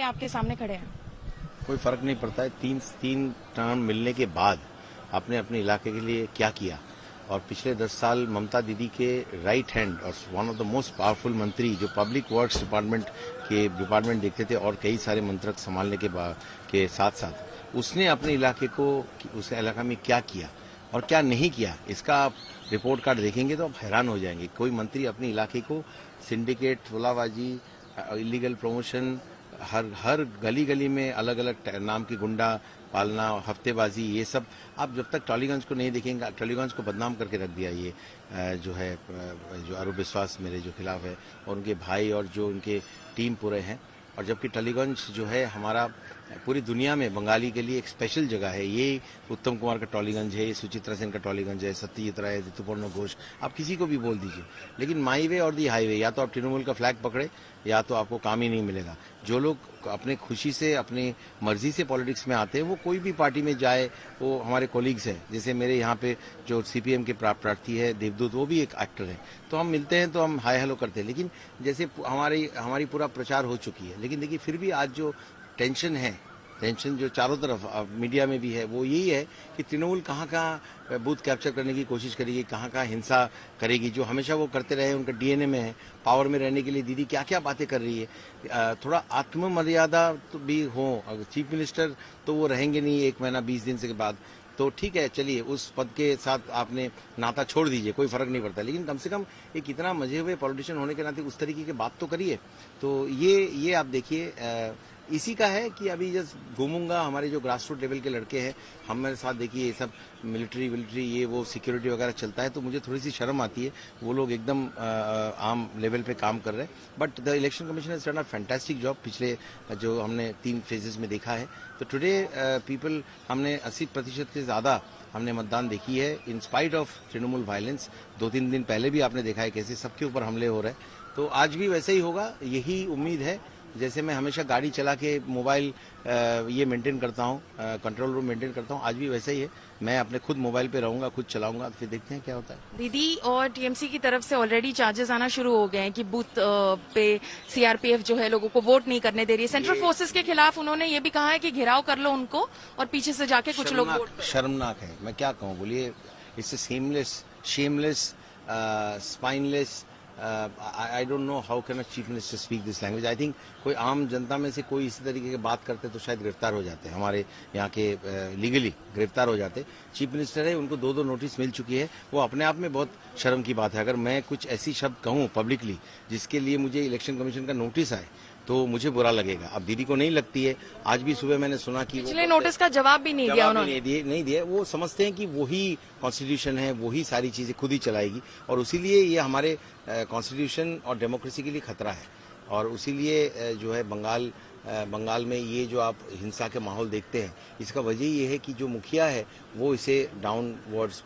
आपके सामने खड़े हैं? कोई फर्क नहीं पड़ता है। तीन टर्म मिलने के बाद आपने अपने इलाके के लिए क्या किया, और पिछले 10 साल ममता दीदी के राइट हैंड और one of the most powerful मंत्री जो पब्लिक वर्क्स डिपार्टमेंट देखते थे और कई सारे मंत्रक संभालने के साथ साथ उसने अपने इलाके को, उस इलाका में क्या किया और क्या नहीं किया, इसका आप रिपोर्ट कार्ड देखेंगे तो आप हैरान हो जाएंगे। कोई मंत्री अपने इलाके को सिंडिकेट, तुलाबाजी, इलीगल प्रमोशन, हर गली गली में अलग अलग नाम की गुंडा पालना, हफ्तेबाजी, ये सब आप जब तक टॉलीगंज को नहीं देखेंगे, टॉलीगंज को बदनाम करके रख दिया ये जो अरूप विश्वास मेरे जो खिलाफ है और उनके भाई और जो उनके टीम पूरे हैं। और जबकि टॉलीगंज जो है हमारा पूरी दुनिया में बंगाली के लिए एक स्पेशल जगह है। ये उत्तम कुमार का टॉलीगंज है, सुचित्रा सेन का टॉलीगंज है, सत्यजीत राय, ऋतुपर्ण घोष, आप किसी को भी बोल दीजिए। लेकिन माई वे और दी हाईवे, या तो आप तृणमूल का फ्लैग पकड़े या तो आपको काम ही नहीं मिलेगा। जो लोग अपने खुशी से, अपनी मर्जी से पॉलिटिक्स में आते हैं, वो कोई भी पार्टी में जाए, वो हमारे कोलीग्स हैं। जैसे मेरे यहाँ पे जो सीपीएम के प्रार्थी है देवदूत, वो भी एक एक्टर है, तो हम मिलते हैं तो हम हाय हेलो करते हैं। लेकिन जैसे हमारी पूरा प्रचार हो चुकी है, लेकिन देखिए फिर भी आज जो टेंशन जो चारों तरफ मीडिया में भी है, वो यही है कि तृणमूल कहाँ बूथ कैप्चर करने की कोशिश करेगी, कहाँ हिंसा करेगी, जो हमेशा वो करते रहे, उनका डीएनए में है। पावर में रहने के लिए दीदी क्या क्या बातें कर रही है। थोड़ा आत्ममर्यादा तो भी हो। अगर चीफ मिनिस्टर तो वो रहेंगे नहीं 1 महीना 20 दिन से के बाद, तो ठीक है, चलिए उस पद के साथ आपने नाता छोड़ दीजिए, कोई फर्क नहीं पड़ता। लेकिन कम से कम एक इतना मजे हुए पॉलिटिशियन होने के नाते उस तरीके की बात तो करिए। तो ये आप देखिए, इसी का है कि अभी जस्ट घूमूंगा, हमारे जो ग्रास रूट लेवल के लड़के हैं, हमारे साथ देखिए ये सब मिलिट्री ये वो सिक्योरिटी वगैरह चलता है, तो मुझे थोड़ी सी शर्म आती है। वो लोग एकदम आम लेवल पे काम कर रहे हैं, but the election commission has done a fantastic job. पिछले जो हमने 3 फेजेस में देखा है, तो टुडे पीपल, हमने 80% से ज्यादा हमने मतदान देखी है in spite of Trinamool violence. 2-3 दिन पहले भी आपने देखा है कैसे सबके ऊपर हमले हो रहे हैं, तो आज भी वैसे ही होगा, यही उम्मीद है। जैसे मैं हमेशा गाड़ी चला के मोबाइल ये मेंटेन करता हूँ, कंट्रोल रूम मेंटेन करता हूँ, आज भी वैसा ही है। मैं अपने खुद मोबाइल पे रहूंगा, खुद चलाऊंगा, फिर देखते हैं क्या होता है। दीदी और टीएमसी की तरफ से ऑलरेडी चार्जेस आना शुरू हो गए हैं कि बूथ पे सीआरपीएफ जो है लोगों को वोट नहीं करने दे रही है। सेंट्रल फोर्सेस के खिलाफ उन्होंने ये भी कहा है कि घेराव कर लो उनको और पीछे से जाके कुछ लोग वोट करो। शर्मनाक है, मैं क्या कहूँ, बोलिए। इससे shameless, spineless, I don't know how can a chief minister speak this language. I think कोई आम जनता में से कोई इसी तरीके की बात करते तो शायद गिरफ्तार हो जाते हैं, हमारे यहाँ के लीगली गिरफ्तार हो जाते। चीफ मिनिस्टर है, उनको 2 नोटिस मिल चुकी है, वो अपने आप में बहुत शर्म की बात है। अगर मैं कुछ ऐसी शब्द कहूँ पब्लिकली जिसके लिए मुझे इलेक्शन कमीशन का नोटिस आए तो मुझे बुरा लगेगा। अब दीदी को नहीं लगती है। आज भी सुबह मैंने सुना कि पिछले नोटिस का जवाब भी नहीं दिया उन्होंने, नहीं दिया। वो समझते हैं कि वही कॉन्स्टिट्यूशन है, वही सारी चीजें खुद ही चलाएगी, और उसीलिए ये हमारे कॉन्स्टिट्यूशन और डेमोक्रेसी के लिए खतरा है। और उसीलिए जो है बंगाल में ये जो आप हिंसा के माहौल देखते हैं, इसका वजह ये है कि जो मुखिया है वो इसे डाउनवर्ड्स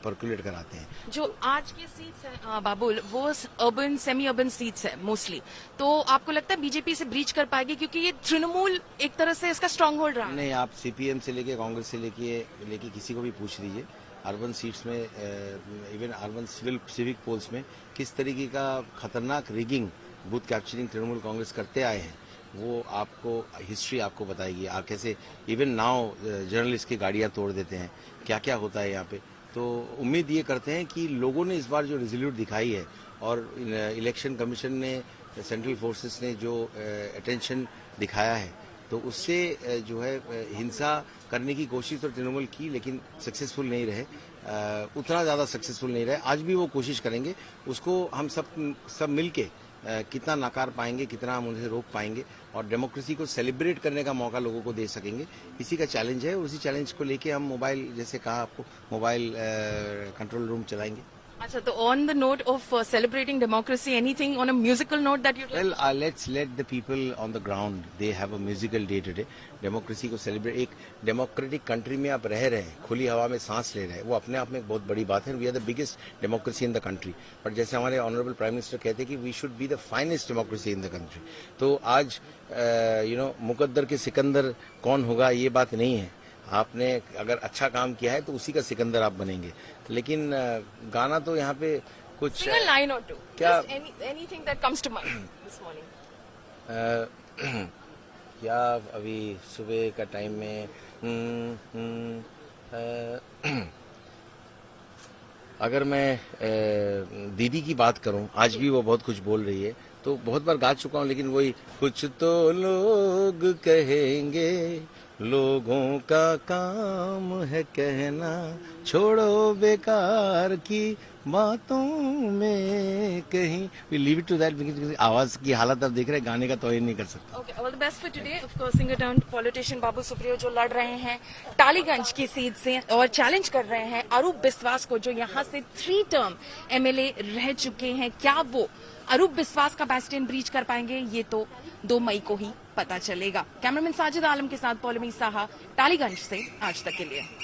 पर्कुलेट कराते हैं। जो आज की सीट्स है बाबुल, वो अर्बन सेमी अर्बन सीट्स है मोस्टली, तो आपको लगता है बीजेपी से ब्रीच कर पाएगी, क्योंकि ये तृणमूल एक तरह से इसका स्ट्रांग होल्ड रहा है? नहीं, आप सीपीएम से लेके कांग्रेस से लेके किसी को भी पूछ लीजिए, अर्बन सीट्स में, इवन अर्बन सिविक पोल्स में किस तरीके का खतरनाक rigging, booth capturing Trinamool Congress करते आए हैं, वो आपको हिस्ट्री आपको बताएगी। आप कैसे इवन नाउ जर्नलिस्ट की गाड़ियां तोड़ देते हैं, क्या क्या होता है यहाँ पे। तो उम्मीद ये करते हैं कि लोगों ने इस बार जो रिजोल्यूट दिखाई है और इलेक्शन कमीशन ने, सेंट्रल फोर्सेस ने जो अटेंशन दिखाया है, तो उससे जो है हिंसा करने की कोशिश तो तृणमूल की, लेकिन सक्सेसफुल नहीं रहे, उतना ज्यादा सक्सेसफुल नहीं रहे। आज भी वो कोशिश करेंगे, उसको हम सब मिलके कितना नकार पाएंगे, कितना हम उन्हें रोक पाएंगे और डेमोक्रेसी को सेलिब्रेट करने का मौका लोगों को दे सकेंगे, इसी का चैलेंज है। उसी चैलेंज को लेके हम मोबाइल, जैसे कहा आपको, मोबाइल कंट्रोल रूम चलाएंगे। अच्छा, तो on the note of celebrating democracy, anything on a musical note that you? Well, let's let the people on the ground, they have a musical day today. Democracy को celebrate, एक democratic country में आप रह रहे हैं, खुली हवा में सांस ले रहे हैं, वो अपने आप में एक बहुत बड़ी बात है। We are the biggest democracy in the country. But जैसे हमारे ऑनरेबल प्राइम मिनिस्टर कहते हैं कि we should be the finest democracy in the country. तो आज मुकद्दर के सिकंदर कौन होगा, ये बात नहीं है। आपने अगर अच्छा काम किया है तो उसी का सिकंदर आप बनेंगे। लेकिन गाना तो यहाँ पे कुछ, Sing a line or two. क्या, anything that comes to mind this morning. किया अभी सुबह का टाइम में अगर मैं दीदी की बात करूं, आज भी वो बहुत कुछ बोल रही है, तो बहुत बार गा चुका हूं, लेकिन वही कुछ तो लोग कहेंगे, लोगों का काम है कहना, छोड़ो बेकार की बातों में कहीं लीव इट टू दैट। आवाज की हालत आप देख रहे हैं, गाने का तो ही नहीं कर सकता। Okay, all the best for today. Of course singer turn politician Babu Supriyo जो लड़ रहे हैं टालीगंज की सीट से और चैलेंज कर रहे हैं अरूप बिस्वास को, जो यहां से 3 टर्म एमएलए रह चुके हैं। क्या वो अरूप बिस्वास का बैस्टियन ब्रीच कर पाएंगे, ये तो 2 मई को ही पता चलेगा। कैमरामैन साजिद आलम के साथ पौलमी साहा, टालीगंज से आज तक के लिए।